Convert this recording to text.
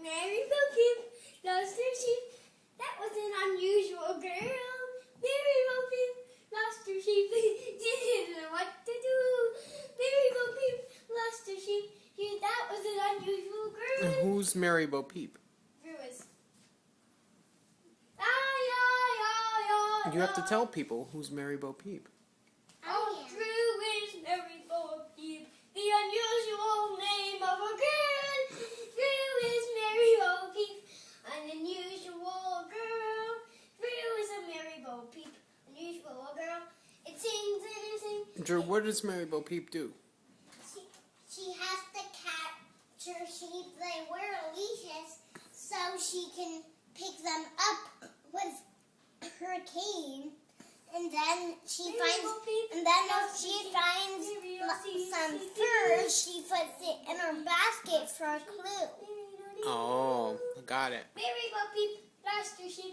Mary Bo Peep lost her sheep. That was an unusual girl. Mary Bo Peep lost her sheep. She didn't know what to do. Mary Bo Peep lost her sheep. That was an unusual girl. Who's Mary Bo Peep? Drew is. You have to tell people who's Mary Bo Peep. Oh, Drew is Mary Bo Peep, the unusual name of a girl. Drew is Mary Bo Peep, an unusual girl. Drew is a Mary Bo Peep, unusual girl. It sings and it sings. Drew, what does Mary Bo Peep do? She has to capture sheep. They wear leashes so she can pick them up with her cane. And then she finds, and then if she finds some fur, she puts it in her basket for a clue. Oh, got it. Mary Bo Peep lost her sheep.